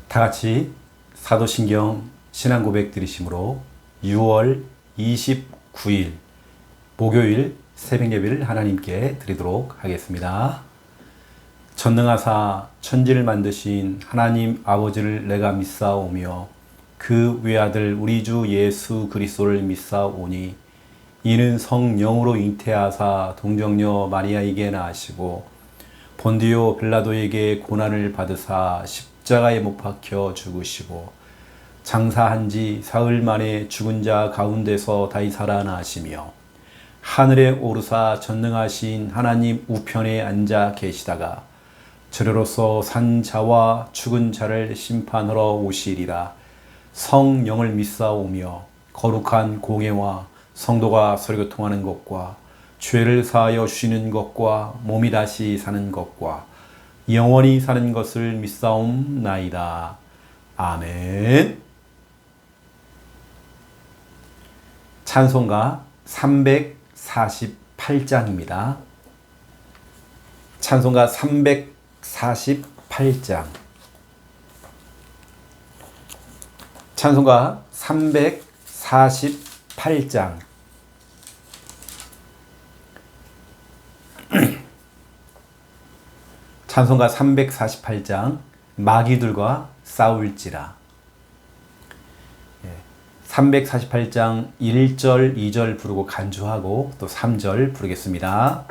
다 같이 사도신경 신앙고백 드리심으로 6월 29일 목요일 새벽예배를 하나님께 드리도록 하겠습니다. 전능하사 천지를 만드신 하나님 아버지를 내가 믿사오며 그 외아들 우리 주 예수 그리스도를 믿사오니 이는 성령으로 잉태하사 동정녀 마리아에게 낳으시고 본디오 빌라도에게 고난을 받으사 십자가에 못 박혀 죽으시고 장사한 지 사흘 만에 죽은 자 가운데서 다시 살아나시며 하늘에 오르사 전능하신 하나님 우편에 앉아 계시다가 저리로서 산 자와 죽은 자를 심판하러 오시리라. 성령을 믿사오며 거룩한 공예와 성도가 서로교통하는 것과 죄를 사하여 주시는 것과 몸이 다시 사는 것과 영원히 사는 것을 믿사옵나이다. 아멘. 찬송가 348장입니다. 찬송가 348장. 찬송가 348장. 찬송가 348장. 마귀들과 싸울지라. 348장 1절, 2절 부르고 간주하고 또 3절 부르겠습니다.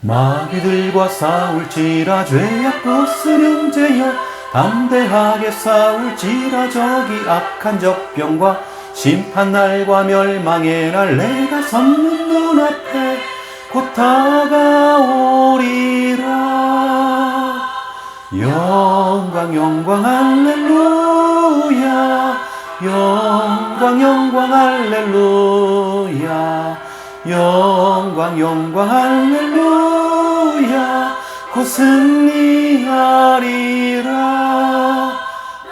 마귀들과 싸울지라 죄악 벗으렴 죄여 담대하게 싸울지라 저기 악한 적병과 심판날과 멸망의 날 내가 섰는 눈앞에 곧 다가오리라. 영광 영광 할렐루야 영광 영광 할렐루야 영광 영광 할렐루야 곧 승리하리라.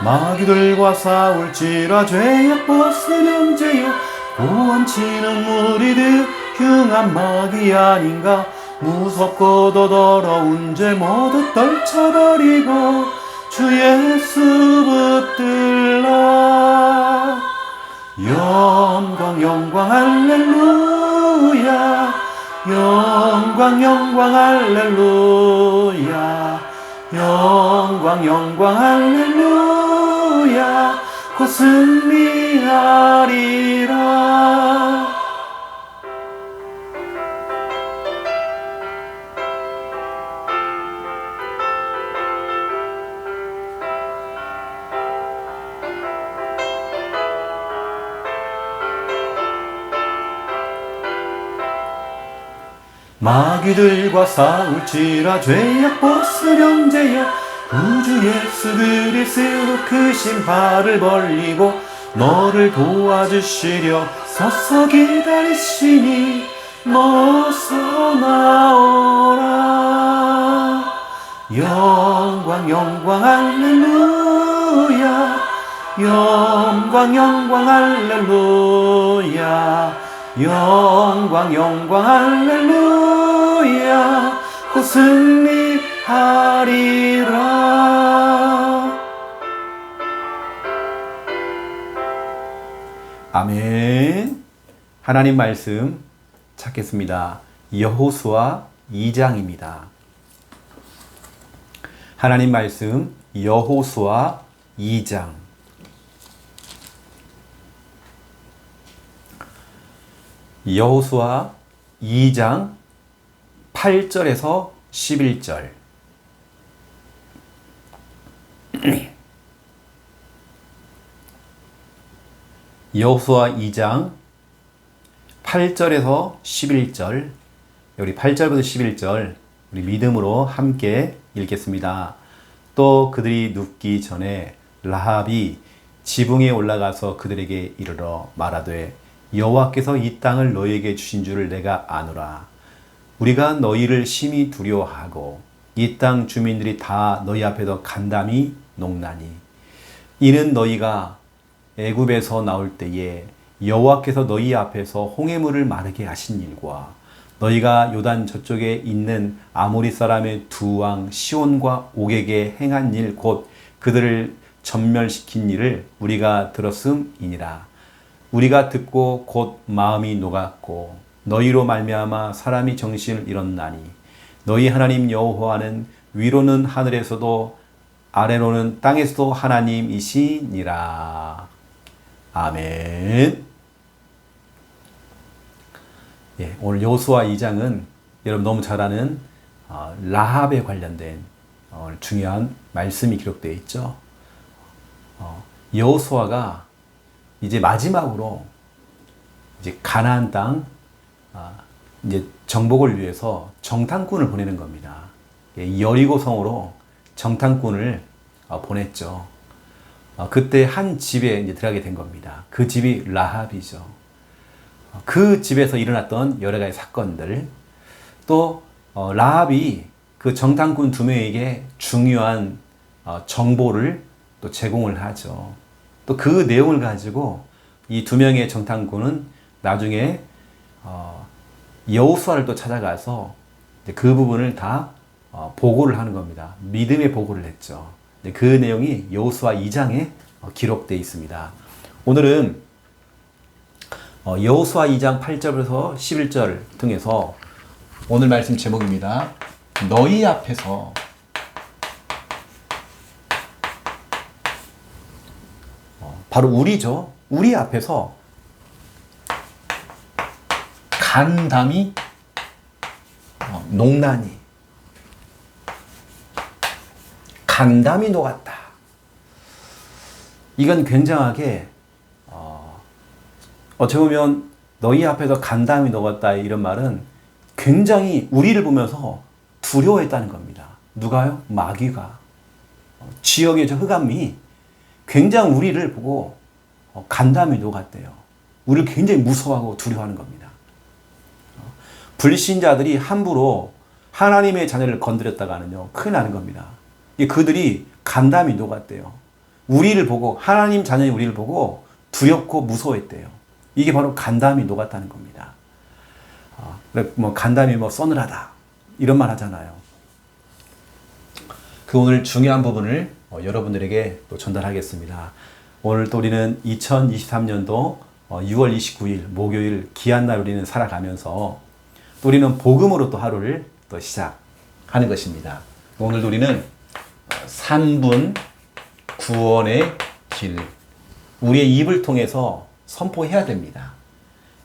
마귀들과 싸울지라 죄악 벗으렴 죄여 보안치는 우리들 흉한 마귀 아닌가 무섭고도 더러운 죄 모두 떨쳐버리고 주 예수 붙들라. 영광 영광 할렐루야 영광 영광 할렐루야 영광 영광 할렐루야 곧 승리하리라. 마귀들과 싸울지라 죄악 벗으렴 죄여 구주 예수 그리스도 크신 발을 벌리고 너를 도와주시려 서서 기다리시니 어서 나오라. 영광 영광 할렐루야 영광 영광 할렐루야 영광 영광 할렐루야 곧 승리하리라. 아멘. 하나님 말씀 찾겠습니다. 여호수아 2장입니다. 하나님 말씀 여호수아 2장. 여호수아 2장 8절에서 11절. 여호수아 2장 8절에서 11절. 우리 8절부터 11절 우리 믿음으로 함께 읽겠습니다. 또 그들이 눕기 전에 라합이 지붕에 올라가서 그들에게 이르러 말하되 여호와께서 이 땅을 너희에게 주신 줄을 내가 아노라. 우리가 너희를 심히 두려워하고 이 땅 주민들이 다 너희 앞에서 간담이 녹나니 이는 너희가 애굽에서 나올 때에 여호와께서 너희 앞에서 홍해물을 마르게 하신 일과 너희가 요단 저쪽에 있는 아모리 사람의 두 왕 시온과 옥에게 행한 일 곧 그들을 전멸시킨 일을 우리가 들었음이니라. 우리가 듣고 곧 마음이 녹았고 너희로 말미암아 사람이 정신을 잃었나니 너희 하나님 여호와는 위로는 하늘에서도 아래로는 땅에서도 하나님이시니라. 아멘. 예, 오늘 여호수아 2장은 여러분 너무 잘 아는 라합에 관련된 중요한 말씀이 기록되어 있죠. 여호수아가 이제 마지막으로 이제 가나안 땅 이제 정복을 위해서 정탐꾼을 보내는 겁니다. 예, 여리고 성으로 정탐꾼을 보냈죠. 그때 한 집에 이제 들어가게 된 겁니다. 그 집이 라합이죠. 그 집에서 일어났던 여러 가지 사건들, 또 라합이 그 정탐꾼 두 명에게 중요한 정보를 또 제공을 하죠. 또 그 내용을 가지고 이 두 명의 정탐꾼은 나중에 여호수아를 또 찾아가서 그 부분을 다 보고를 하는 겁니다. 믿음의 보고를 했죠. 그 내용이 여호수아 2장에 기록되어 있습니다. 오늘은 여호수아 2장 8절에서 11절 통해서 오늘 말씀 제목입니다. 너희 앞에서 바로 우리죠. 우리 앞에서 간담이 녹나니 간담이 녹았다. 이건 굉장하게 어떻게 보면 너희 앞에서 간담이 녹았다 이런 말은 굉장히 우리를 보면서 두려워했다는 겁니다. 누가요? 마귀가. 지역의 저 흑암이 굉장히 우리를 보고 간담이 녹았대요. 우리를 굉장히 무서워하고 두려워하는 겁니다. 불신자들이 함부로 하나님의 자녀를 건드렸다가는요, 큰일 나는 겁니다. 그들이 간담이 녹았대요. 우리를 보고, 하나님 자녀의 우리를 보고 두렵고 무서워했대요. 이게 바로 간담이 녹았다는 겁니다. 간담이 서늘하다. 이런 말 하잖아요. 그 오늘 중요한 부분을 여러분들에게 또 전달하겠습니다. 오늘 또 우리는 2023년도 6월 29일 목요일 귀한 날 우리는 살아가면서 또 우리는 복음으로 또 하루를 또 시작하는 것입니다. 오늘도 우리는 3분 구원의 길, 우리의 입을 통해서 선포해야 됩니다.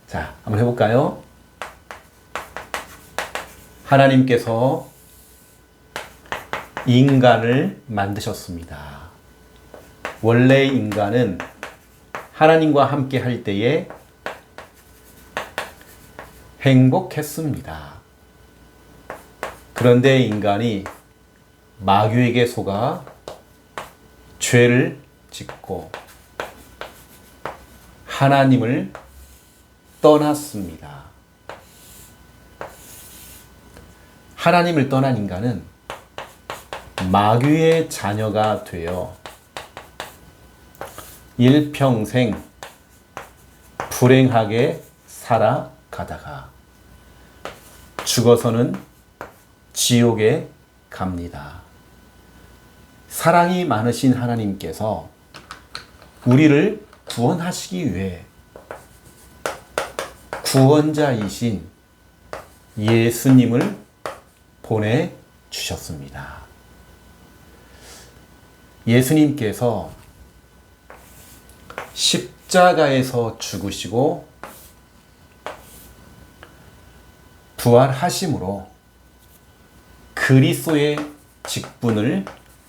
자, 한번 해볼까요? 하나님께서 인간을 만드셨습니다. 원래 인간은 하나님과 함께 할 때에 행복했습니다. 그런데 인간이 마귀에게 속아 죄를 짓고 하나님을 떠났습니다. 하나님을 떠난 인간은 마귀의 자녀가 되어 일평생 불행하게 살아가다가 죽어서는 지옥에 갑니다. 사랑이 많으신 하나님께서 우리를 구원하시기 위해 구원자이신 예수님을 보내주셨습니다. 예수님께서 십자가에서 죽으시고 부활하심으로 그리스도의 직분을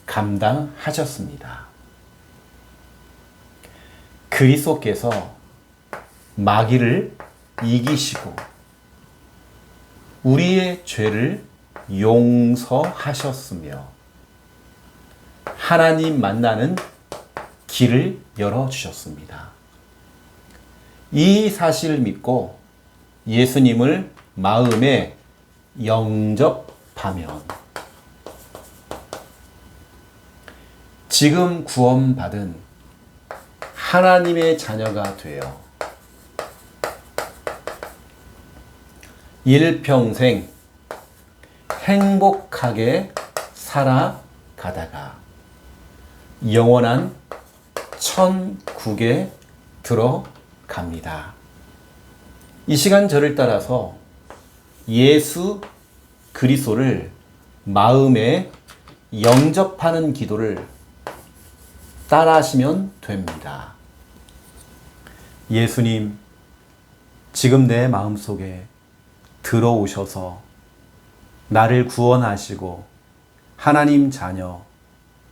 감당하셨습니다. 그리스도께서 마귀를 이기시고 우리의 죄를 용서하셨으며 하나님 만나는 길을 열어주셨습니다. 이 사실을 믿고 예수님을 마음에 영접하면 지금 구원받은 하나님의 자녀가 되어 일평생 행복하게 살아가다가 영원한 천국에 들어갑니다. 이 시간 저를 따라서 예수 그리스도를 마음에 영접하는 기도를 따라하시면 됩니다. 예수님, 지금 내 마음속에 들어오셔서 나를 구원하시고 하나님 자녀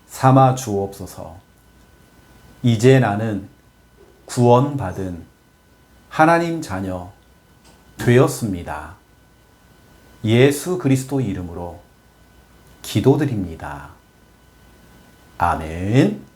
삼아 주옵소서. 이제 나는 구원받은 하나님 자녀 되었습니다. 예수 그리스도 이름으로 기도드립니다. 아멘.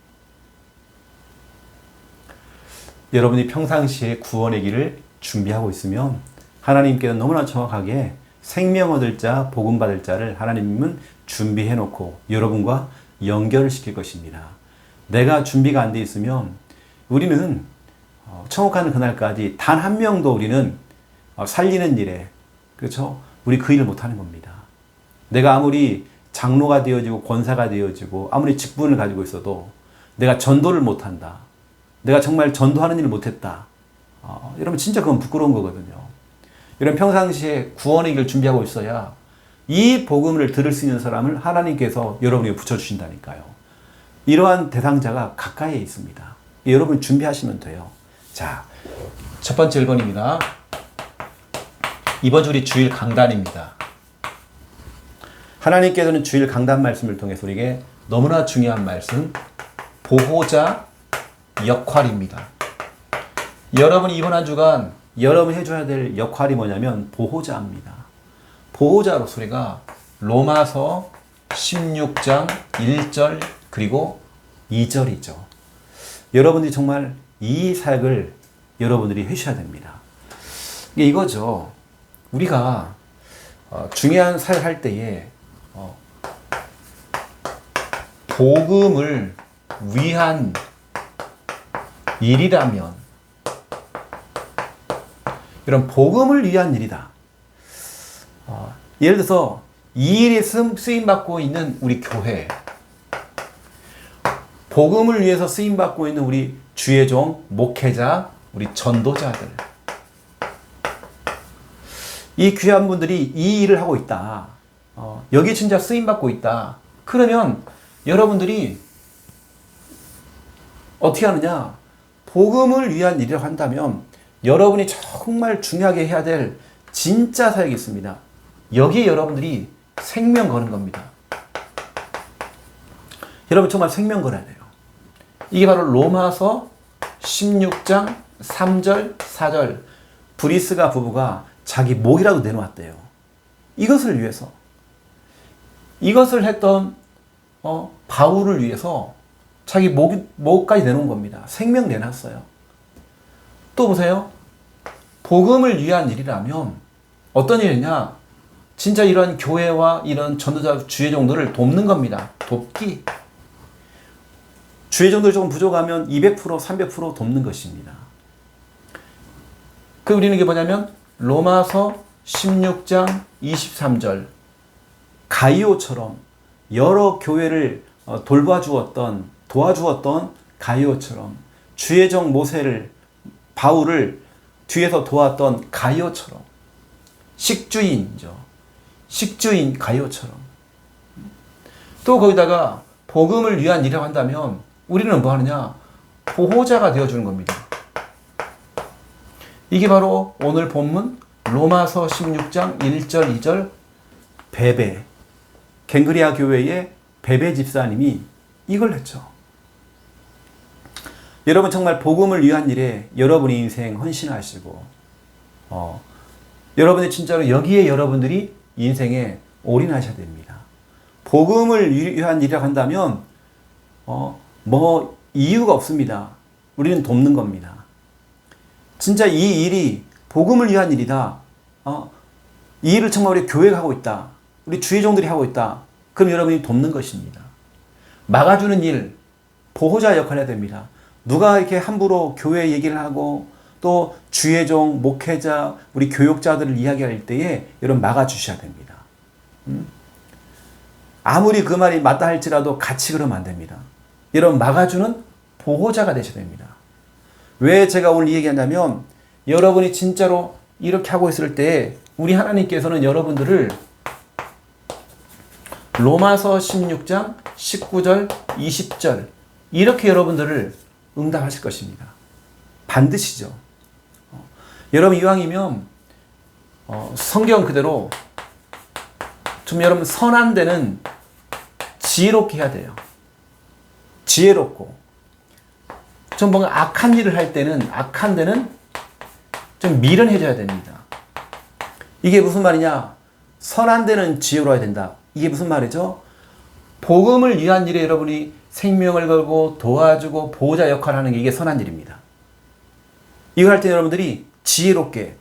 여러분이 평상시에 구원의 길을 준비하고 있으면 하나님께는 너무나 정확하게 생명 얻을 자, 복음 받을 자를 하나님은 준비해 놓고 여러분과 연결을 시킬 것입니다. 내가 준비가 안 돼 있으면 우리는 천국 가는 그날까지 단 한 명도 우리는 살리는 일에, 그렇죠? 우리 그 일을 못하는 겁니다. 내가 아무리 장로가 되어지고 권사가 되어지고 아무리 직분을 가지고 있어도 내가 전도를 못한다. 내가 정말 전도하는 일을 못했다. 여러분 진짜 그건 부끄러운 거거든요. 여러분 평상시에 구원의 길을 준비하고 있어야 이 복음을 들을 수 있는 사람을 하나님께서 여러분에게 붙여주신다니까요. 이러한 대상자가 가까이에 있습니다. 여러분 준비하시면 돼요. 자, 첫 번째 1번입니다. 이번 주 우리 주일 강단입니다. 하나님께서는 주일 강단 말씀을 통해서 우리에게 너무나 중요한 말씀, 보호자 역할입니다. 여러분이 이번 한 주간 여러분이 해줘야 될 역할이 뭐냐면 보호자입니다. 보호자로서 우리가 로마서 16장 1절 그리고 2절이죠. 여러분들이 정말 이 사역을 여러분들이 해주셔야 됩니다. 이거죠. 우리가 중요한 사역을 할 때에 복음을 위한 일이라면 이런 복음을 위한 일이다. 예를 들어서 이 일에 쓰임받고 있는 우리 교회, 복음을 위해서 쓰임받고 있는 우리 주의 종, 목회자, 우리 전도자들, 이 귀한 분들이 이 일을 하고 있다. 여기 진짜 쓰임받고 있다. 그러면 여러분들이 어떻게 하느냐? 복음을 위한 일이라고 한다면 여러분이 정말 중요하게 해야 될 진짜 사역이 있습니다. 여기에 여러분들이 생명 거는 겁니다. 여러분 정말 생명 걸어야 돼요. 이게 바로 로마서 16장 3절 4절 브리스가 부부가 자기 목이라도 내놓았대요. 이것을 위해서. 이것을 했던 바울을 위해서 자기 목까지 내놓은 겁니다. 생명 내놨어요. 또 보세요. 복음을 위한 일이라면 어떤 일이냐? 진짜 이런 교회와 이런 전도자 주의 종들을 돕는 겁니다. 돕기. 주의 종들이 조금 부족하면 200%, 300% 돕는 것입니다. 그 우리는 이게 뭐냐면 로마서 16장 23절 가이오처럼 여러 교회를 도와주었던 가이오처럼 주의 종 모세를 바울을 뒤에서 도왔던 가이오처럼 식주인이죠. 식주인 가이오처럼 또 거기다가 복음을 위한 일이라고 한다면 우리는 뭐 하느냐? 보호자가 되어주는 겁니다. 이게 바로 오늘 본문 로마서 16장 1절 2절 베베 갱그리아 교회의 베베 집사님이 이걸 했죠. 여러분 정말 복음을 위한 일에 여러분의 인생 헌신하시고 여러분이 진짜로 여기에 여러분들이 인생에 올인하셔야 됩니다. 복음을 위한 일이라고 한다면 뭐 이유가 없습니다. 우리는 돕는 겁니다. 진짜 이 일이 복음을 위한 일이다. 이 일을 정말 우리 교회가 하고 있다. 우리 주의 종들이 하고 있다. 그럼 여러분이 돕는 것입니다. 막아주는 일, 보호자 역할을 해야 됩니다. 누가 이렇게 함부로 교회 얘기를 하고 또 주의 종, 목회자, 우리 교육자들을 이야기할 때에 여러분 막아주셔야 됩니다. 아무리 그 말이 맞다 할지라도 같이 그러면 안 됩니다. 여러분 막아주는 보호자가 되셔야 됩니다. 왜 제가 오늘 이 얘기하냐면 여러분이 진짜로 이렇게 하고 있을 때 우리 하나님께서는 여러분들을 로마서 16장 19절 20절 이렇게 여러분들을 응답하실 것입니다. 반드시죠. 여러분 이왕이면 성경 그대로 좀 여러분 선한 데는 지혜롭게 해야 돼요. 지혜롭고 좀 뭔가 악한 일을 할 때는 악한 데는 좀 미련해져야 됩니다. 이게 무슨 말이냐? 선한 데는 지혜로워야 된다. 이게 무슨 말이죠? 복음을 위한 일에 여러분이 생명을 걸고 도와주고 보호자 역할을 하는 게 이게 선한 일입니다. 이거 할 때 여러분들이 지혜롭게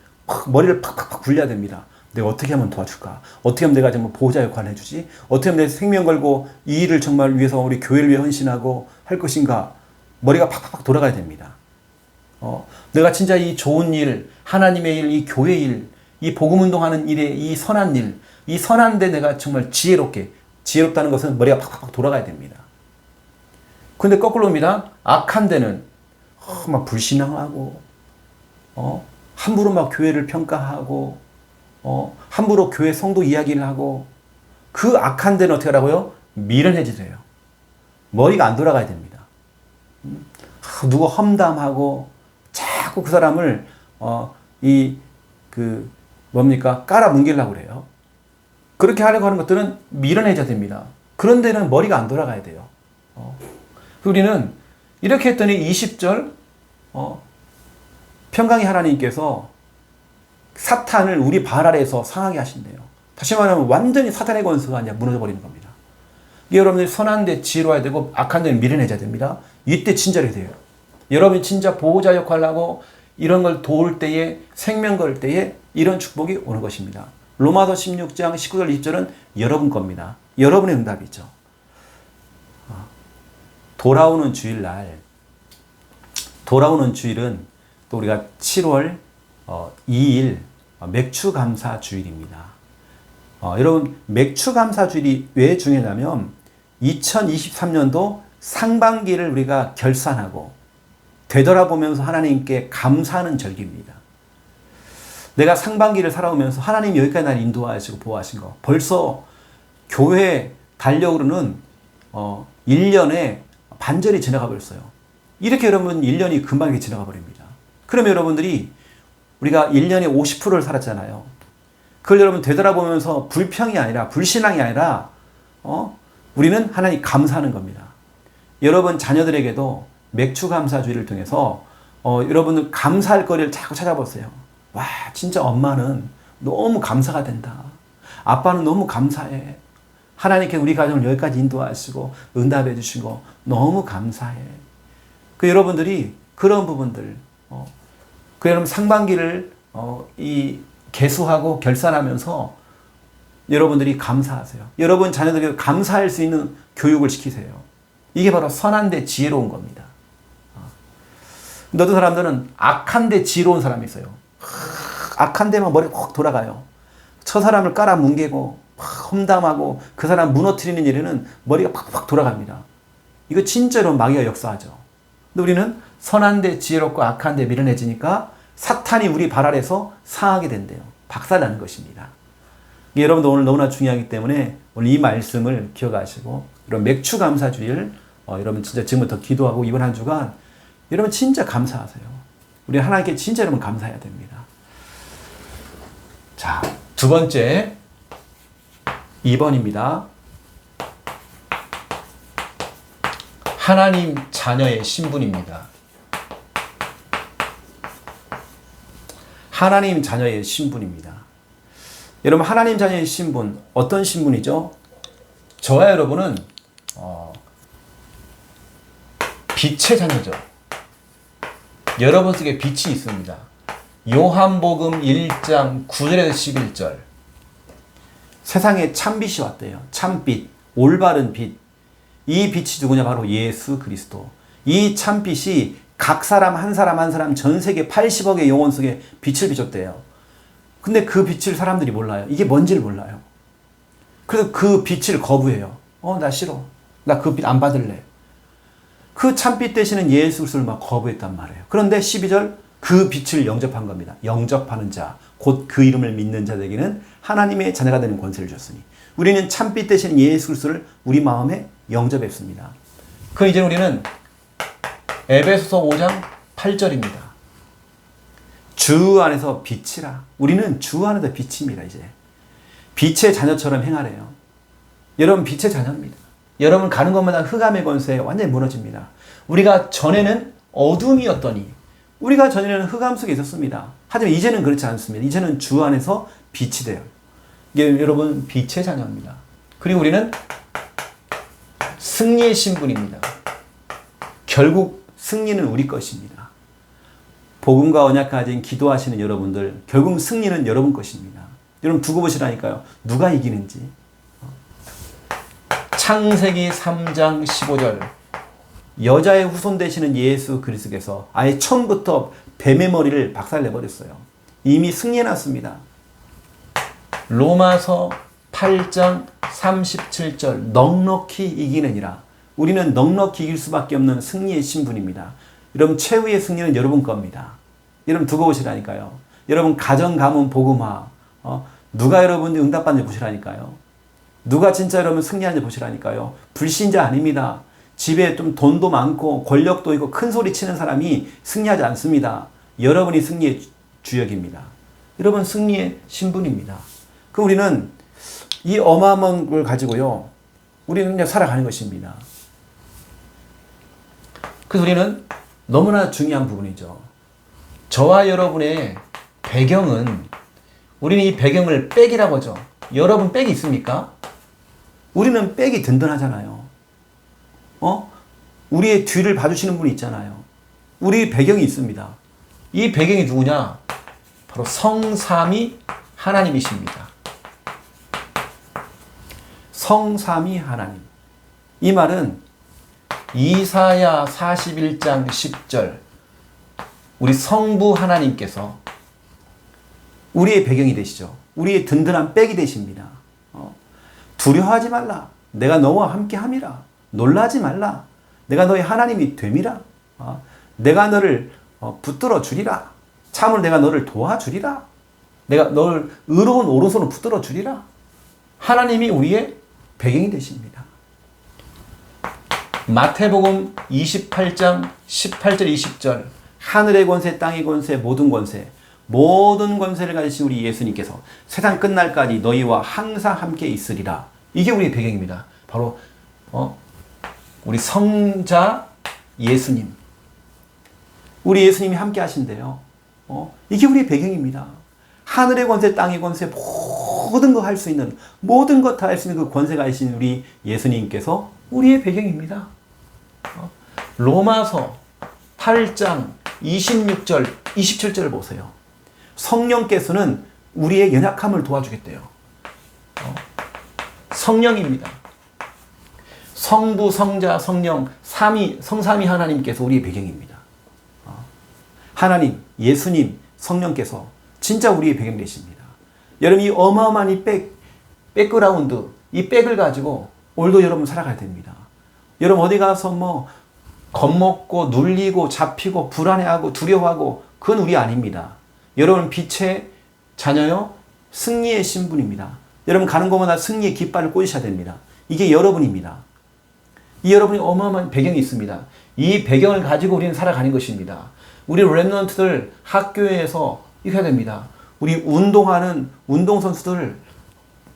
머리를 팍팍팍 굴려야 됩니다. 내가 어떻게 하면 도와줄까? 어떻게 하면 내가 정말 보호자 역할을 해주지? 어떻게 하면 내 생명 걸고 이 일을 정말 위해서 우리 교회를 위해 헌신하고 할 것인가? 머리가 팍팍팍 돌아가야 됩니다. 내가 진짜 이 좋은 일, 하나님의 일, 이 교회 일, 이 복음 운동하는 일에 이 선한 일, 이 선한 데 내가 정말 지혜롭다는 것은 머리가 팍팍팍 돌아가야 됩니다. 근데 거꾸로입니다. 악한 데는 막 불신앙하고 함부로 막 교회를 평가하고 함부로 교회 성도 이야기를 하고 그 악한 데는 어떻게 하라고요? 미련해지세요. 머리가 안 돌아가야 됩니다. 누구 험담하고 자꾸 그 사람을 깔아뭉개려고 그래요. 그렇게 하려고 하는 것들은 미련해져야 됩니다. 그런 데는 머리가 안 돌아가야 돼요. 우리는 이렇게 했더니 20절 평강의 하나님께서 사탄을 우리 발 아래에서 상하게 하신대요. 다시 말하면 완전히 사탄의 권세가 이제 무너져 버리는 겁니다. 여러분들이 선한 데 지혜로워야 되고 악한 데는 미련해져야 됩니다. 이때 친절해야 돼요. 여러분이 진짜 보호자 역할을 하고 이런 걸 도울 때에 생명 걸 때에 이런 축복이 오는 것입니다. 로마서 16장 19절 20절은 여러분 겁니다. 여러분의 응답이죠. 돌아오는 주일은 또 우리가 7월 2일 맥주 감사 주일입니다. 여러분 맥주 감사 주일이 왜 중요하냐면 2023년도 상반기를 우리가 결산하고 되돌아보면서 하나님께 감사하는 절기입니다. 내가 상반기를 살아오면서 하나님이 여기까지 나를 인도하시고 보호하신 거 벌써 교회 달력으로는 1년에 반절이 지나가 버렸어요. 이렇게 여러분 1년이 금방 지나가 버립니다. 그러면 여러분들이 우리가 1년에 50%를 살았잖아요. 그걸 여러분 되돌아보면서 불평이 아니라 불신앙이 아니라 우리는 하나님 감사하는 겁니다. 여러분 자녀들에게도 맥주 감사주의를 통해서 여러분은 감사할 거리를 자꾸 찾아보세요. 와 진짜 엄마는 너무 감사가 된다. 아빠는 너무 감사해. 하나님께 우리 가정을 여기까지 인도하시고 응답해 주신 거 너무 감사해. 그 여러분들이 그런 부분들 그 여러분 상반기를 이 개수하고 결산하면서 여러분들이 감사하세요. 여러분 자녀들에게 감사할 수 있는 교육을 시키세요. 이게 바로 선한데 지혜로운 겁니다. 어떤 사람들은 악한데 지혜로운 사람이 있어요. 악한데만 머리가 확 돌아가요. 저 사람을 깔아뭉개고 험담하고 그 사람 무너뜨리는 일에는 머리가 팍팍 돌아갑니다. 이거 진짜로 마귀가 역사하죠. 근데 우리는 선한데 지혜롭고 악한데 미련해지니까 사탄이 우리 발 아래서 상하게 된대요. 박살나는 것입니다. 여러분도 오늘 너무나 중요하기 때문에 오늘 이 말씀을 기억하시고 이런 맥주 감사주일 여러분 진짜 지금부터 기도하고 이번 한 주간 여러분 진짜 감사하세요. 우리 하나님께 진짜 여러분 감사해야 됩니다. 자, 두 번째 2번입니다. 하나님 자녀의 신분입니다. 하나님 자녀의 신분입니다. 여러분 하나님 자녀의 신분 어떤 신분이죠? 저와 여러분은 빛의 자녀죠. 여러분 속에 빛이 있습니다. 요한복음 1장 9절에서 11절 세상에 참빛이 왔대요. 참빛, 올바른 빛. 이 빛이 누구냐? 바로 예수 그리스도. 이 참빛이 각 사람 한 사람 한 사람 전 세계 80억의 영혼 속에 빛을 비췄대요. 근데 그 빛을 사람들이 몰라요. 이게 뭔지를 몰라요. 그래서 그 빛을 거부해요. 나 싫어. 나 그 빛 안 받을래. 그 참빛 되시는 예수 그리스도를 막 거부했단 말이에요. 그런데 12절 그 빛을 영접한 겁니다. 영접하는 자, 곧 그 이름을 믿는 자에게는 하나님의 자녀가 되는 권세를 줬으니 우리는 참빛 되시는 예수 그리스도를 우리 마음에 영접했습니다. 그 이제 우리는 에베소서 5장 8절입니다. 주 안에서 빛이라. 우리는 주 안에서 빛입니다. 이제 빛의 자녀처럼 행하래요. 여러분 빛의 자녀입니다. 여러분 가는 것마다 흑암의 권세에 완전히 무너집니다. 우리가 전에는 어둠이었더니 우리가 전에는 흑암 속에 있었습니다. 하지만 이제는 그렇지 않습니다. 이제는 주 안에서 빛이 돼요. 이게 여러분 빛의 자녀입니다. 그리고 우리는 승리의 신분입니다. 결국 승리는 우리 것입니다. 복음과 언약 가진 기도하시는 여러분들, 결국 승리는 여러분 것입니다. 여러분 두고 보시라니까요. 누가 이기는지. 창세기 3장 15절 여자의 후손 되시는 예수 그리스도께서 아예 처음부터 뱀의 머리를 박살내버렸어요. 이미 승리해놨습니다. 로마서 8장 37절 넉넉히 이기느니라. 우리는 넉넉히 이길 수밖에 없는 승리의 신분입니다. 여러분 최후의 승리는 여러분 겁니다. 여러분 두고 보시라니까요. 여러분 가정 가문 복음화 누가 여러분 응답받는지 보시라니까요. 누가 진짜 여러분 승리하는지 보시라니까요. 불신자 아닙니다. 집에 좀 돈도 많고 권력도 있고 큰 소리 치는 사람이 승리하지 않습니다. 여러분이 승리의 주역입니다. 여러분 승리의 신분입니다. 그럼 우리는 이 어마어마한 걸 가지고요. 우리는 그냥 살아가는 것입니다. 그래서 우리는 너무나 중요한 부분이죠. 저와 여러분의 배경은 우리는 이 배경을 백이라고 하죠. 여러분 백이 있습니까? 우리는 백이 든든하잖아요. 우리의 뒤를 봐주시는 분이 있잖아요. 우리 배경이 있습니다. 이 배경이 누구냐? 바로 성삼위 하나님이십니다. 성삼위 하나님. 이 말은 이사야 41장 10절 우리 성부 하나님께서 우리의 배경이 되시죠. 우리의 든든한 백이 되십니다. 두려워하지 말라. 내가 너와 함께 함이라. 놀라지 말라. 내가 너의 하나님이 됨이라. 내가 너를 붙들어 주리라. 참으로 내가 너를 도와주리라. 내가 너를 의로운 오른손으로 붙들어 주리라. 하나님이 우리의 배경이 되십니다. 마태복음 28장 18절 20절 하늘의 권세 땅의 권세 모든 권세를 가지신 우리 예수님께서 세상 끝날까지 너희와 항상 함께 있으리라. 이게 우리의 배경입니다. 바로 우리 성자 예수님. 우리 예수님이 함께 하신대요. 이게 우리의 배경입니다. 하늘의 권세 땅의 권세 모든 거 할 수 있는 모든 것 다 할 수 있는 그 권세가 있으신 우리 예수님께서 우리의 배경입니다. 로마서 8장 26절 27절을 보세요. 성령께서는 우리의 연약함을 도와주겠대요. 성령입니다. 성부, 성자, 성령, 성삼위 하나님께서 우리의 배경입니다. 하나님, 예수님, 성령께서 진짜 우리의 배경 되십니다. 여러분 이 어마어마한 이 백그라운드, 이 백을 가지고 오늘도 여러분 살아가야 됩니다. 여러분 어디 가서 겁먹고 눌리고 잡히고 불안해하고 두려워하고 그건 우리 아닙니다. 여러분 빛의 자녀요, 승리의 신분입니다. 여러분 가는 곳마다 승리의 깃발을 꽂으셔야 됩니다. 이게 여러분입니다. 이 여러분이 어마어마한 배경이 있습니다. 이 배경을 가지고 우리는 살아가는 것입니다. 우리 랩런트들 학교에서 이렇게 해야 됩니다. 우리 운동하는 운동선수들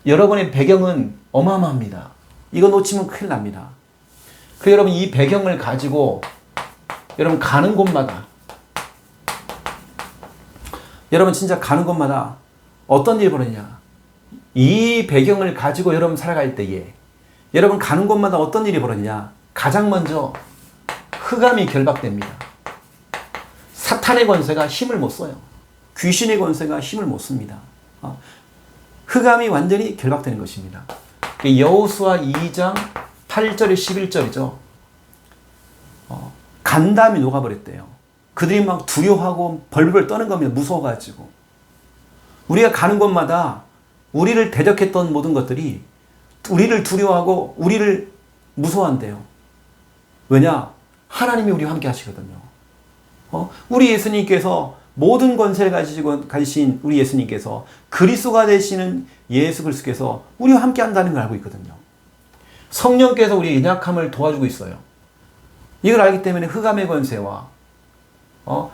여러분의 배경은 어마어마합니다. 이거 놓치면 큰일 납니다. 그래서 여러분 이 배경을 가지고 여러분 가는 곳마다 여러분 진짜 가는 곳마다 어떤 일이 벌어지냐. 이 배경을 가지고 여러분 살아갈 때에 여러분 가는 곳마다 어떤 일이 벌어지냐. 가장 먼저 흑암이 결박됩니다. 사탄의 권세가 힘을 못 써요. 귀신의 권세가 힘을 못 씁니다. 흑암이 완전히 결박되는 것입니다. 여호수아 2장 8절에 11절이죠. 간담이 녹아버렸대요. 그들이 막 두려워하고 벌벌 떠는 겁니다. 무서워가지고. 우리가 가는 곳마다 우리를 대적했던 모든 것들이 우리를 두려워하고 우리를 무서워한대요. 왜냐? 하나님이 우리와 함께 하시거든요. 우리 예수님께서 모든 권세를 가지신 우리 예수님께서 그리스도가 되시는 예수 그리스도께서 우리와 함께 한다는 걸 알고 있거든요. 성령께서 우리의 연약함을 도와주고 있어요. 이걸 알기 때문에 흑암의 권세와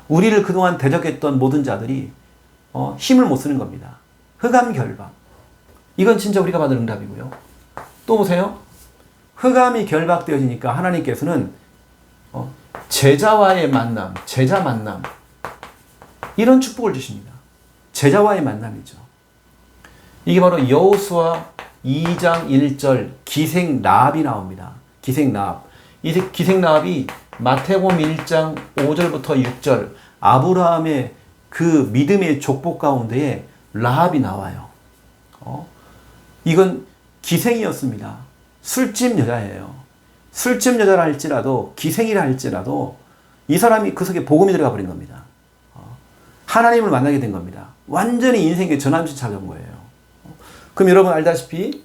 우리를 그동안 대적했던 모든 자들이 힘을 못 쓰는 겁니다. 흑암 결박. 이건 진짜 우리가 받은 응답이고요. 또 보세요. 흑암이 결박되어지니까 하나님께서는 제자와의 만남, 제자 만남, 이런 축복을 주십니다. 제자와의 만남이죠. 이게 바로 여호수아 2장 1절 기생라합이 나옵니다. 기생라합. 이 기생라합이 마태복음 1장 5절부터 6절 아브라함의 그 믿음의 족보 가운데에 라합이 나와요. 이건 기생이었습니다. 술집 여자예요. 술집 여자라 할지라도 기생이라 할지라도 이 사람이 그 속에 복음이 들어가 버린 겁니다. 하나님을 만나게 된 겁니다. 완전히 인생의 전환점이 찾아온 거예요. 그럼 여러분 알다시피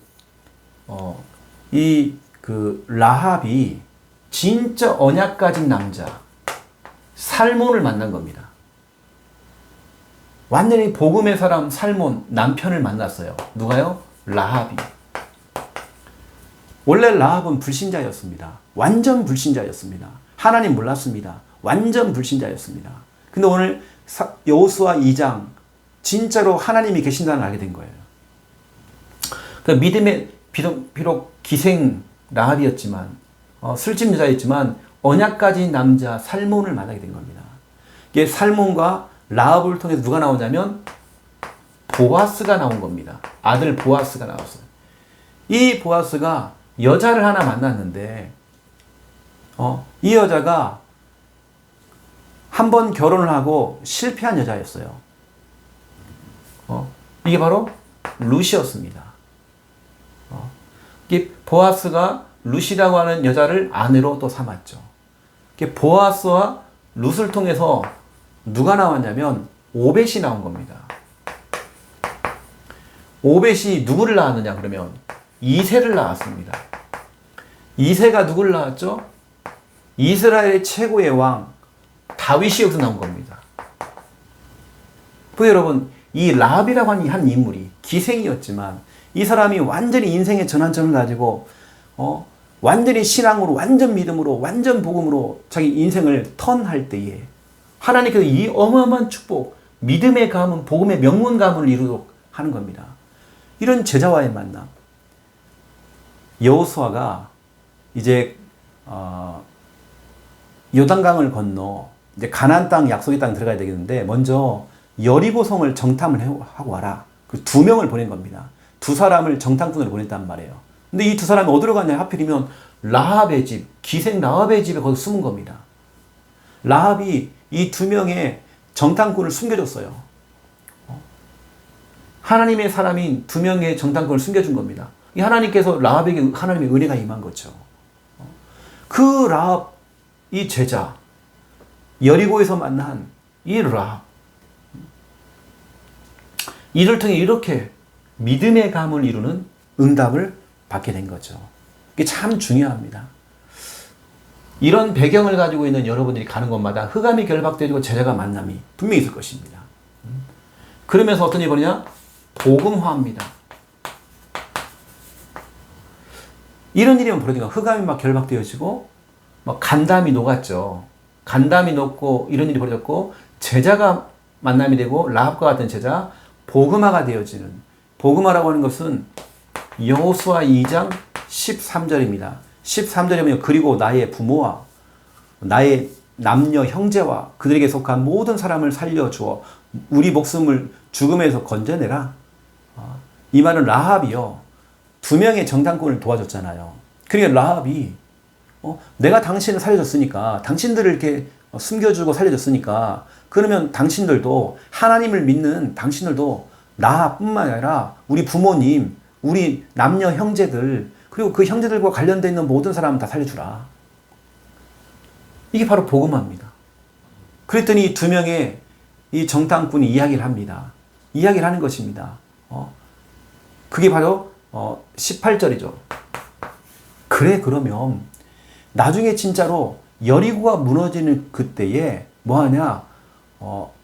이 그 라합이 진짜 언약 가진 남자 살몬을 만난 겁니다. 완전히 복음의 사람 살몬 남편을 만났어요. 누가요? 라합이. 원래 라합은 불신자였습니다. 완전 불신자였습니다. 하나님 몰랐습니다. 완전 불신자였습니다. 근데 오늘 여호수아 2장 진짜로 하나님이 계신다는 걸 알게 된 거예요. 그 믿음의 비록 기생 라합이었지만 술집 여자였지만 언약 가진 남자 살몬을 만나게 된 겁니다. 이게 살몬과 라합을 통해서 누가 나오냐면 보아스가 나온 겁니다. 아들 보아스가 나왔어요. 이 보아스가 여자를 하나 만났는데 이 여자가 한 번 결혼을 하고 실패한 여자였어요. 이게 바로 룻이었습니다. 이게 보아스가 룻이라고 하는 여자를 아내로 또 삼았죠. 이게 보아스와 룻을 통해서 누가 나왔냐면 오벳이 나온 겁니다. 오벳이 누구를 낳았느냐 그러면 이새를 낳았습니다. 이새가 누구를 낳았죠? 이스라엘의 최고의 왕 다윗이 여기서 나온 겁니다. 여러분 이 라합이라고 한 인물이 기생이었지만 이 사람이 완전히 인생의 전환점을 가지고 완전히 신앙으로 완전 믿음으로 완전 복음으로 자기 인생을 턴할 때에 하나님께서 이 어마어마한 축복 믿음의 가문 복음의 명문 가문을 이루도록 하는 겁니다. 이런 제자와의 만남. 여호수아가 이제 요단강을 건너 이제 가나안 땅 약속의 땅 들어가야 되겠는데 먼저 여리고성을 정탐을 하고 와라. 그 2명을 보낸 겁니다. 2사람을 정탐꾼으로 보냈단 말이에요. 근데 이 2사람이 어디로 갔냐? 하필이면 라합의 집, 기생 라합의 집에 거기 숨은 겁니다. 라합이 이 2명의 정탐꾼을 숨겨줬어요. 하나님의 사람인 2명의 정탐꾼을 숨겨준 겁니다. 이 하나님께서 라합에게 하나님의 은혜가 임한 거죠. 그 라합, 이 제자, 여리고에서 만난 이 라합, 이를 통해 이렇게 믿음의 가문을 이루는 응답을 받게 된 거죠. 이게 참 중요합니다. 이런 배경을 가지고 있는 여러분들이 가는 곳마다 흑암이 결박되고 제자가 만남이 분명히 있을 것입니다. 그러면서 어떤 일이 벌어지냐? 복음화합니다. 이런 일이 벌어지니까 흑암이 막 결박되어지고 막 간담이 녹았죠. 간담이 녹고 이런 일이 벌어졌고 제자가 만남이 되고 라합과 같은 제자 복음화가 되어지는 복음화라고 하는 것은 여호수아 2장 13절입니다. 13절에 보면 그리고 나의 부모와 나의 남녀 형제와 그들에게 속한 모든 사람을 살려주어 우리 목숨을 죽음에서 건져내라. 이 말은 라합이요. 2명의 정탐꾼을 도와줬잖아요. 그러니까 라합이 내가 당신을 살려줬으니까 당신들을 이렇게 숨겨주고 살려줬으니까 그러면 당신들도 하나님을 믿는 당신들도 나뿐만 아니라 우리 부모님, 우리 남녀 형제들 그리고 그 형제들과 관련되어 있는 모든 사람 다 살려주라. 이게 바로 복음화입니다. 그랬더니 두 명의 이 정탐꾼이 이야기를 합니다. 이야기를 하는 것입니다. 그게 바로 18절이죠. 그래, 그러면 나중에 진짜로 여리고가 무너지는 그때에 뭐하냐,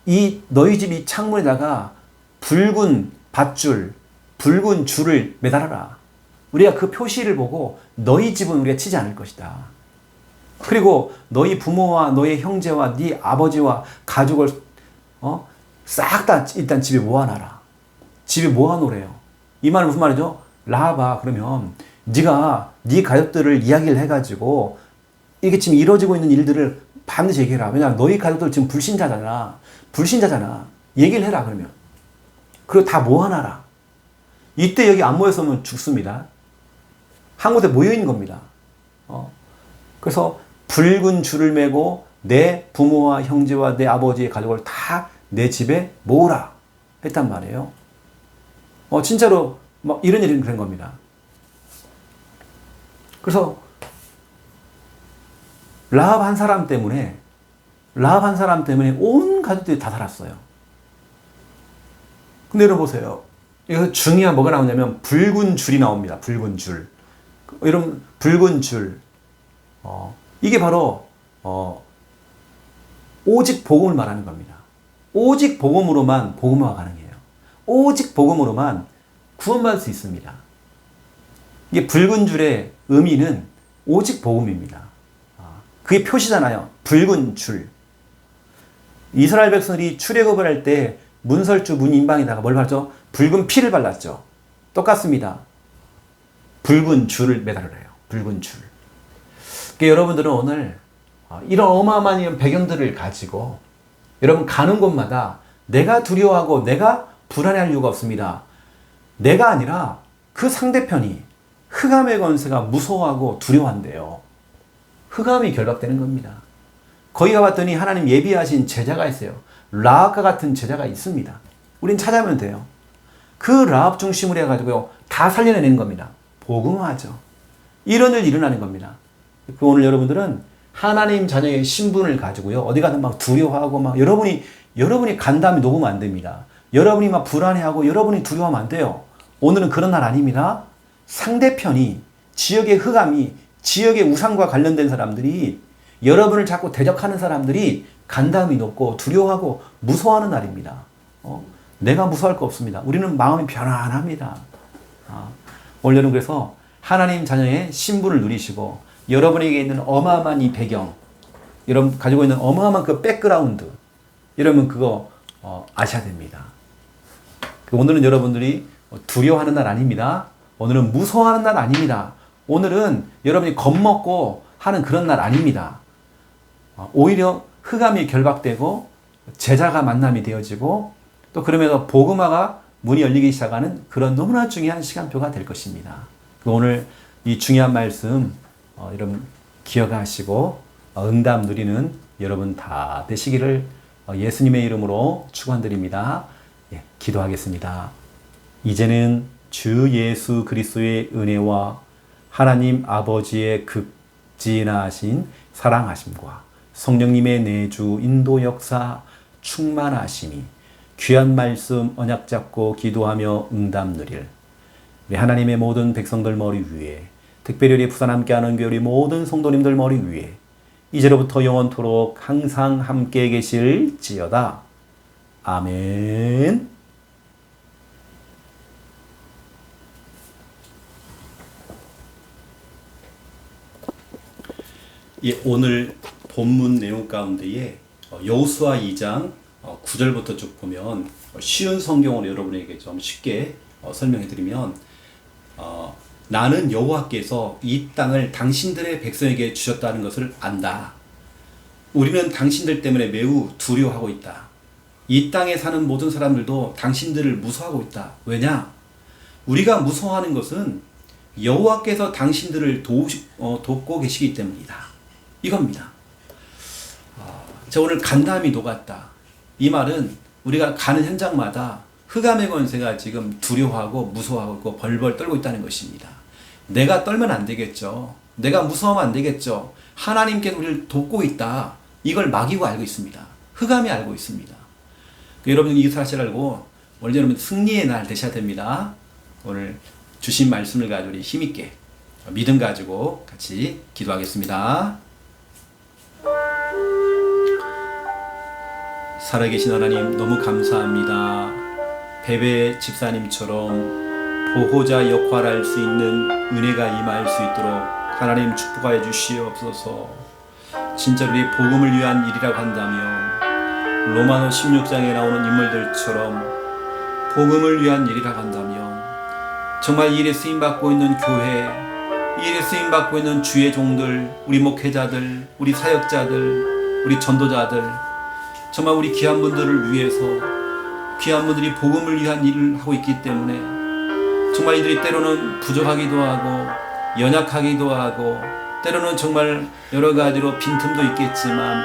이 너희 집 이 창문에다가 붉은 밧줄, 붉은 줄을 매달아라. 우리가 그 표시를 보고 너희 집은 우리가 치지 않을 것이다. 그리고 너희 부모와 너희 형제와 네 아버지와 가족을 싹 다 일단 집에 모아놔라. 집에 모아놓으래요. 이 말은 무슨 말이죠? 라합아, 그러면 네가 네 가족들을 이야기를 해가지고 이게 지금 이루어지고 있는 일들을 반드시 얘기해라. 왜냐하면 너희 가족들 지금 불신자잖아. 얘기를 해라, 그러면. 그리고 다 모아놔라. 이때 여기 안 모였으면 죽습니다. 한 곳에 모여있는 겁니다. 그래서 붉은 줄을 매고 내 부모와 형제와 내 아버지의 가족을 다 내 집에 모으라 했단 말이에요. 진짜로 막 이런 일이 그런 겁니다. 그래서 라합 한 사람 때문에 온 가족들이 다 살았어요. 근데 여러분 보세요. 여기서 중요한 뭐가 나오냐면 붉은 줄이 나옵니다. 붉은 줄. 여러분, 붉은 줄. 이게 바로 오직 복음을 말하는 겁니다. 오직 복음으로만 복음화가 가능해요. 오직 복음으로만 구원받을 수 있습니다. 이게 붉은 줄의 의미는 오직 복음입니다. 그게 표시잖아요. 붉은 줄. 이스라엘 백성들이 출애굽을 할 때 문설주 문인방에다가 뭘 발랐죠? 붉은 피를 발랐죠. 똑같습니다. 붉은 줄을 매달으래요. 붉은 줄. 그러니까 여러분들은 오늘 이런 어마어마한 배경들을 가지고 여러분 가는 곳마다 내가 두려워하고 내가 불안해할 이유가 없습니다. 내가 아니라 그 상대편이 흑암의 권세가 무서워하고 두려워한대요. 흑암이 결박되는 겁니다. 거기 가봤더니 하나님 예비하신 제자가 있어요. 라합과 같은 제자가 있습니다. 우린 찾아보면 돼요. 그 라합 중심으로 해가지고 다 살려내는 겁니다. 복음화죠. 이런 일 일어나는 겁니다. 오늘 여러분들은 하나님 자녀의 신분을 가지고요. 어디 가든 막 두려워하고 막 여러분이 간담이 녹으면 안 됩니다. 여러분이 막 불안해하고 여러분이 두려워하면 안 돼요. 오늘은 그런 날 아닙니다. 상대편이 지역의 흑암이 지역의 우상과 관련된 사람들이 여러분을 자꾸 대적하는 사람들이 간담이 높고 두려워하고 무서워하는 날입니다. 내가 무서워할 거 없습니다. 우리는 마음이 편안합니다. 오늘 여러분 그래서 하나님 자녀의 신분을 누리시고 여러분에게 있는 어마어마한 이 배경, 여러분 가지고 있는 어마어마한 그 백그라운드, 여러분 그거 아셔야 됩니다. 오늘은 여러분들이 두려워하는 날 아닙니다. 오늘은 무서워하는 날 아닙니다. 오늘은 여러분이 겁먹고 하는 그런 날 아닙니다. 오히려 흑암이 결박되고 제자가 만남이 되어지고 또 그러면서 복음화가 문이 열리기 시작하는 그런 너무나 중요한 시간표가 될 것입니다. 오늘 이 중요한 말씀 여러분 기억하시고 응답 누리는 여러분 다 되시기를 예수님의 이름으로 축원드립니다. 기도하겠습니다. 이제는 주 예수 그리스도의 은혜와 하나님 아버지의 극진하신 사랑하심과 성령님의 내주 인도 역사 충만하심이 귀한 말씀 언약 잡고 기도하며 응답 누릴 우리 하나님의 모든 백성들 머리 위에 특별히 우리 부산 함께하는 교회 우리 모든 성도님들 머리 위에 이제로부터 영원토록 항상 함께 계실지어다. 아멘. 오늘 본문 내용 가운데에 여호수아 2장 9절부터 쭉 보면 쉬운 성경으로 여러분에게 좀 쉽게 설명해 드리면 나는 여호와께서 이 땅을 당신들의 백성에게 주셨다는 것을 안다. 우리는 당신들 때문에 매우 두려워하고 있다. 이 땅에 사는 모든 사람들도 당신들을 무서워하고 있다. 왜냐? 우리가 무서워하는 것은 여호와께서 당신들을 돕고 계시기 때문이다. 이겁니다. 오늘 간담이 녹았다. 이 말은 우리가 가는 현장마다 흑암의 권세가 지금 두려워하고 무서워하고 벌벌 떨고 있다는 것입니다. 내가 떨면 안 되겠죠. 내가 무서워하면 안 되겠죠. 하나님께서 우리를 돕고 있다. 이걸 마귀가 알고 있습니다. 흑암이 알고 있습니다. 여러분 이 사실을 알고 오늘 여러분 승리의 날 되셔야 됩니다. 오늘 주신 말씀을 가지고 우리 힘있게 믿음 가지고 같이 기도하겠습니다. 살아계신 하나님 너무 감사합니다. 베베 집사님처럼 보호자 역할을 할 수 있는 은혜가 임할 수 있도록 하나님 축복하여 주시옵소서. 진짜 우리 복음을 위한 일이라고 한다면 로마서 16장에 나오는 인물들처럼 복음을 위한 일이라고 한다면 정말 이 일에 쓰임받고 있는 교회, 이 일에 쓰임받고 있는 주의 종들, 우리 목회자들, 우리 사역자들, 우리 전도자들, 정말 우리 귀한 분들을 위해서 귀한 분들이 복음을 위한 일을 하고 있기 때문에 정말 이들이 때로는 부족하기도 하고 연약하기도 하고 때로는 정말 여러 가지로 빈틈도 있겠지만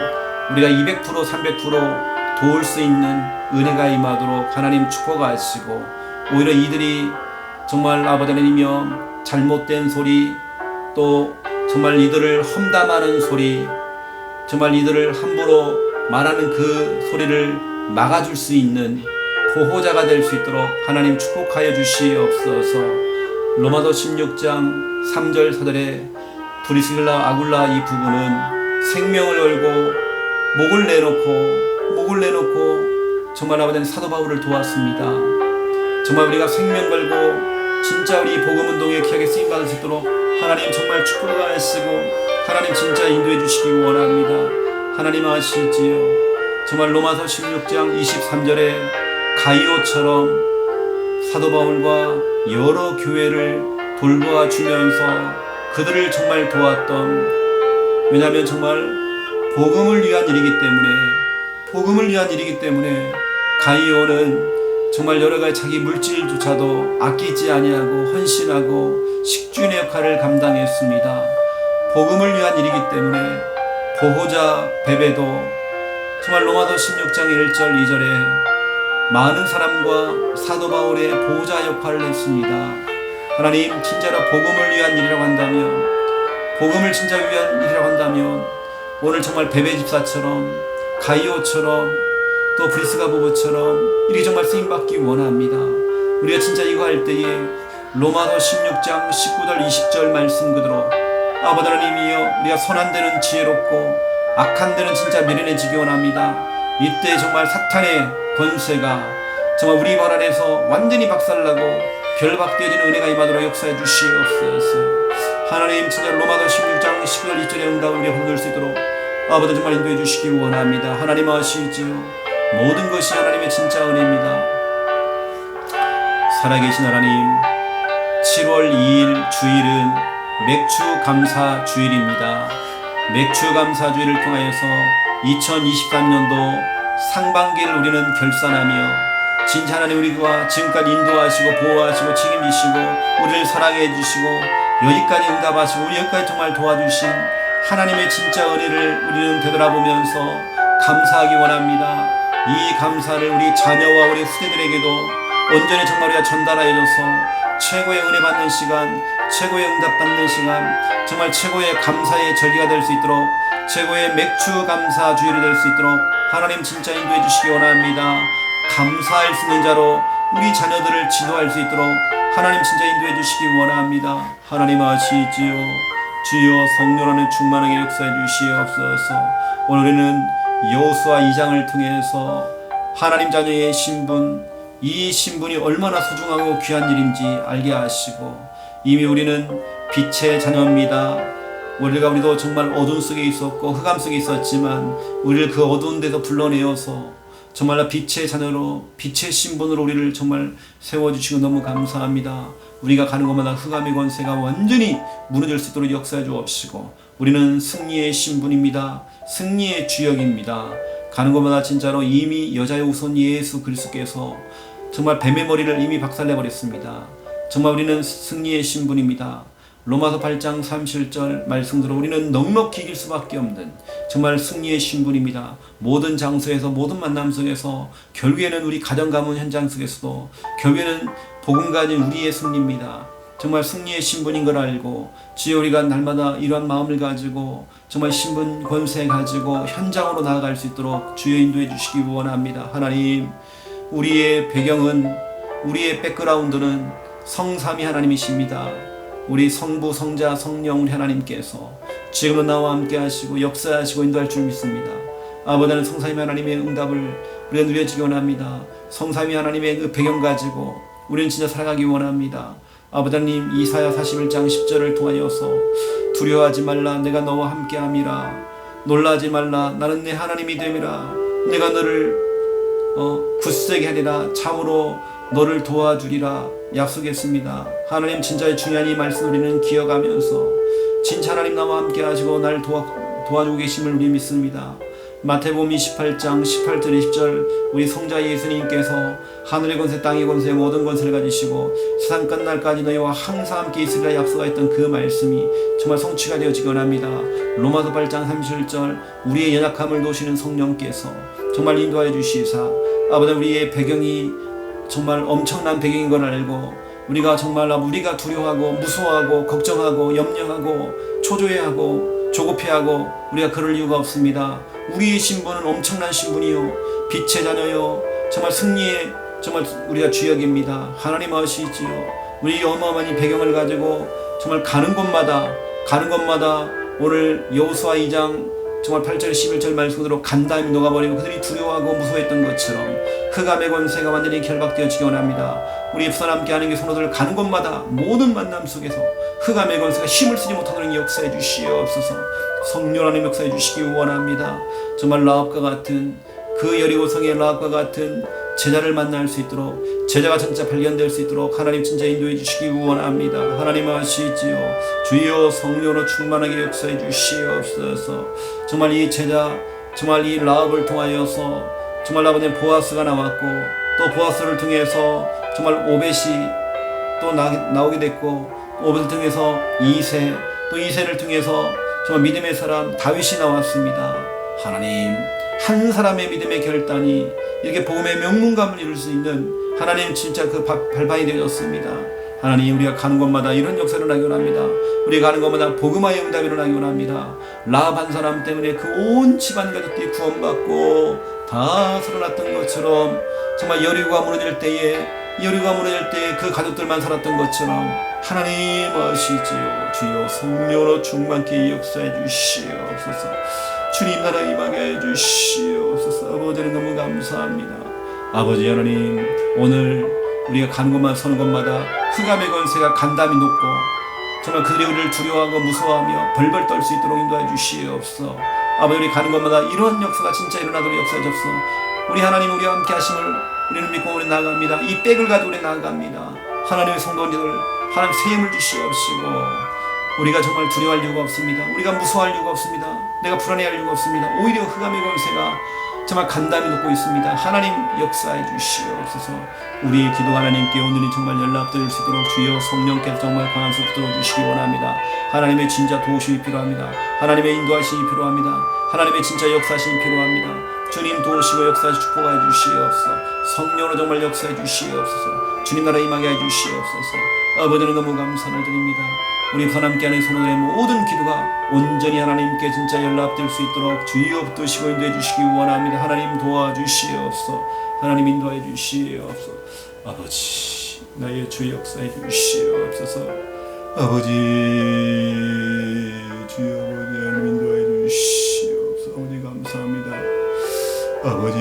우리가 200% 300% 도울 수 있는 은혜가 임하도록 하나님 축복하시고 오히려 이들이 정말 아버지 하나님이여 잘못된 소리 또 정말 이들을 험담하는 소리 정말 이들을 함부로 말하는 그 소리를 막아줄 수 있는 보호자가 될 수 있도록 하나님 축복하여 주시옵소서. 로마서 16장 3절 4절에 브리스길라 아굴라 이 부부는 생명을 걸고 목을 내놓고 정말 아버지는 사도 바울을 도왔습니다. 정말 우리가 생명 걸고 진짜 우리 복음운동에 귀하게 쓰임받을 수 있도록 하나님 정말 축복하시고 하나님 진짜 인도해 주시기 원합니다. 하나님 아시지요. 정말 로마서 16장 23절에 가이오처럼 사도 바울과 여러 교회를 돌보아주면서 그들을 정말 도왔던 왜냐하면 정말 복음을 위한 일이기 때문에 가이오는 정말 여러가지 자기 물질조차도 아끼지 아니하고 헌신하고 식주인의 역할을 감당했습니다. 복음을 위한 일이기 때문에 보호자 베베도 정말 로마서 16장 1절 2절에 많은 사람과 사도 바울의 보호자 역할을 했습니다. 하나님 진짜로 복음을 위한 일이라고 한다면 복음을 진짜 위한 일이라고 한다면 오늘 정말 베베 집사처럼 가이오처럼 또 브리스가 부부처럼 일이 정말 쓰임받기 원합니다. 우리가 진짜 이거 할 때에 로마서 16장 19절 20절 말씀 그대로 아버지 하나님이여 우리가 선한 데는 지혜롭고 악한 데는 진짜 미련해지기 원합니다. 이때 정말 사탄의 권세가 정말 우리 발 안에서 완전히 박살나고 결박되어지는 은혜가 임하도록 역사해 주시옵소서. 하나님 진짜 로마서 16장 19절 2절의 응답을 우리가 받을 수 있도록 아버지 정말 인도해 주시기 원합니다. 하나님 아시지요. 모든 것이 하나님의 진짜 은혜입니다. 살아계신 하나님 7월 2일 주일은 맥주 감사 주일입니다. 맥주 감사 주일을 통하여서 2023년도 상반기를 우리는 결산하며 진짜 하나님 우리와 지금까지 인도하시고 보호하시고 책임지시고 우리를 사랑해 주시고 여기까지 응답하시고 우리 여기까지 정말 도와주신 하나님의 진짜 은혜를 우리는 되돌아보면서 감사하기 원합니다. 이 감사를 우리 자녀와 우리 후대들에게도 온전히 정말 우리가 전달하여줘서 최고의 은혜 받는 시간, 최고의 응답 받는 시간, 정말 최고의 감사의 절기가 될 수 있도록 최고의 맥주 감사 주일이 될 수 있도록 하나님 진짜 인도해 주시기 원합니다. 감사할 수 있는 자로 우리 자녀들을 지도할 수 있도록 하나님 진짜 인도해 주시기 원합니다. 하나님 아시지요. 주여 성령 안에 충만하게 역사해 주시옵소서. 오늘은 여호수아 2장을 통해서 하나님 자녀의 신분, 이 신분이 얼마나 소중하고 귀한 일인지 알게 하시고 이미 우리는 빛의 자녀입니다. 우리도 정말 어둠 속에 있었고 흑암 속에 있었지만 우리를 그 어두운 데서 불러내어서 정말 빛의 자녀로 빛의 신분으로 우리를 정말 세워주시고 너무 감사합니다. 우리가 가는 곳마다 흑암의 권세가 완전히 무너질 수 있도록 역사해 주옵시고 우리는 승리의 신분입니다. 승리의 주역입니다. 가는 곳마다 진짜로 이미 여자의 우선 예수 그리스도께서 정말 뱀의 머리를 이미 박살내버렸습니다. 정말 우리는 승리의 신분입니다. 로마서 8장 37절 말씀대로 우리는 넉넉히 이길 수밖에 없는 정말 승리의 신분입니다. 모든 장소에서 모든 만남 속에서 결국에는 우리 가정 가문 현장 속에서도 결국에는 복음 가진 우리의 승리입니다. 정말 승리의 신분인 걸 알고 주여 우리가 날마다 이러한 마음을 가지고 정말 신분 권세 가지고 현장으로 나아갈 수 있도록 주여 인도해 주시기 원합니다. 하나님, 우리의 배경은, 우리의 백그라운드는 성삼위 하나님이십니다. 우리 성부, 성자, 성령 우리 하나님께서 지금도 나와 함께 하시고 역사하시고 인도할 줄 믿습니다. 아버지는 성삼위 하나님의 응답을 우리가 누려지기 원합니다. 성삼위 하나님의 그 배경 가지고 우리는 진짜 살아가기 원합니다. 아버지님, 이사야 41장 10절을 통하여서 두려워하지 말라, 내가 너와 함께함이라. 놀라지 말라, 나는 내 하나님이 됨이라. 내가 너를 굳세게 하리라. 참으로 너를 도와주리라 약속했습니다. 하나님, 진짜 중요한 이 말씀 우리는 기억하면서 진짜 하나님 나와 함께 하시고 날 도와주고 계심을 우리 믿습니다. 마태복음 28장 18절 20절 우리 성자 예수님께서 하늘의 권세 땅의 권세 모든 권세를 가지시고 세상 끝날까지 너희와 항상 함께 있으리라 약속하였던 그 말씀이 정말 성취가 되어지기 원합니다. 로마서 8장 37절 우리의 연약함을 도우시는 성령께서 정말 인도하여 주시사 아버지 우리의 배경이 정말 엄청난 배경인 걸 알고 우리가 정말 우리가 두려워하고 무서워하고 걱정하고 염려하고 초조해하고 조급해하고 우리가 그럴 이유가 없습니다. 우리의 신분은 엄청난 신분이요 빛의 자녀요 정말 승리의 정말 우리가 주역입니다. 하나님 아시지요. 우리 어마어마한 배경을 가지고 정말 가는 곳마다 오늘 여호수아 2장 정말 8절 11절 말씀대로 간담이 녹아버리고 그들이 두려워하고 무서워했던 것처럼 흑암의 권세가 완전히 결박되어지기 원합니다. 우리 부산 함께하는 게 성도들 가는 곳마다 모든 만남 속에서 흑암의 권세가 힘을 쓰지 못하는 역사해 주시옵소서. 성령 하나님 역사해 주시기 원합니다. 정말 라합과 같은 그 여리고성의 라합과 같은 제자를 만날 수 있도록 제자가 진짜 발견될 수 있도록 하나님 진짜 인도해 주시기 원합니다. 하나님 아시지요. 주여 성령으로 충만하게 역사해 주시옵소서. 정말 이 제자 정말 이 라합을 통하여서 정말 아버지 보아스가 나왔고 또 보아스를 통해서 정말 오벳이 또 나오게 됐고 오벳을 통해서 이새 또 이새를 통해서 정말 믿음의 사람 다윗이 나왔습니다. 하나님 한 사람의 믿음의 결단이 이렇게 복음의 명문감을 이룰 수 있는 하나님 진짜 그 발판이 되어졌습니다. 하나님 우리가 가는 곳마다 이런 역사를 일어나기 원합니다. 우리가 가는 곳마다 복음화의 응답이 일어나기 원합니다. 라합 한 사람 때문에 그 온 집안 가족들이 구원받고 다 살아났던 것처럼 정말 여리고가 무너질 때에 그 가족들만 살았던 것처럼 하나님 아시지요. 주여 성령으로 충만케 역사해 주시옵소서. 주님 나라 임하게 해 주시옵소서. 아버지는 너무 감사합니다. 아버지 하나님 오늘 우리가 가는 곳마다 서는 곳마다 흑암의 권세가 간담이 높고 정말 그들이 우리를 두려워하고 무서워하며 벌벌 떨 수 있도록 인도해 주시옵소서. 아버지 우리 가는 곳마다 이러한 역사가 진짜 일어나도록 역사해 주옵소서. 우리 하나님 우리와 함께 하심을 우리는 믿고 우리 나아갑니다. 이 백을 가지고 우리 나아갑니다. 하나님의 성도님들 하나님 새 힘을 주시옵시고 우리가 정말 두려워할 이유가 없습니다. 우리가 무서워할 이유가 없습니다. 내가 불안해할 이유가 없습니다. 오히려 흑암의 권세가 정말 간담이 높고 있습니다. 하나님 역사해 주시옵소서. 우리의 기도 하나님께 오늘이 정말 연락드릴 수 있도록 주여 성령께서 정말 강한 손 붙들어 주시기 원합니다. 하나님의 진짜 도우심이 필요합니다. 하나님의 인도하심이 필요합니다. 하나님의 진짜 역사심이 필요합니다. 주님 도우시고 역사하시 축복해 주시옵소서. 성령으로 정말 역사해 주시옵소서. 주님 나라 임하게 해 주시옵소서. 아버지는 너무 감사를 드립니다. 우리 부산 함께하는 성도들의 모든 기도가 온전히 하나님께 진짜 연락될 수 있도록 주여 붙드시고 인도해 주시기 원합니다. 하나님 도와주시옵소서. 하나님 인도해 주시옵소서. 아버지 나의 주 역사해 주시옵소서. 아버지 주여 아버지 하나님 인도해 주시옵소서. 아버지 감사합니다. 아버지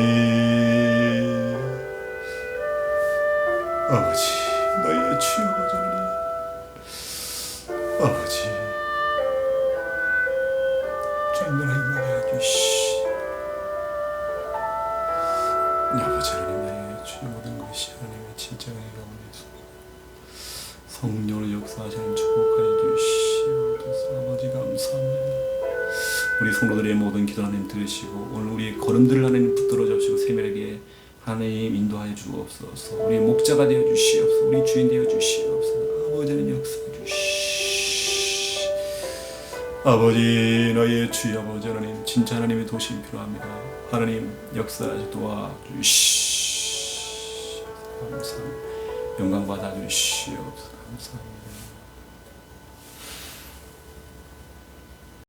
나의 주여 아버지 아버지 주님 나라 임하게 해주시. 아버지 하나님 나의 주의 모든 것이 하나님의 진짜 은혜가 원해서 성령으로 역사하시는 축복하여 주시옵소서. 아버지 감사합니다. 우리 성도들의 모든 기도 하나님 들으시고 오늘 우리의 걸음들을 하나님 붙들어 주시고 세밀하게 하나님 인도하여 주옵소서. 우리 목자가 되어 주시옵소서. 우리 주인 되어 주시옵소서. 아버지는 역사해 주시. 아버지 나의 주여 아버지 하나님 진짜 하나님의 도심이 필요합니다. 하나님 역사하시 도와주시. 감사합니다. 영광 받아주시옵소서. 감사합니다.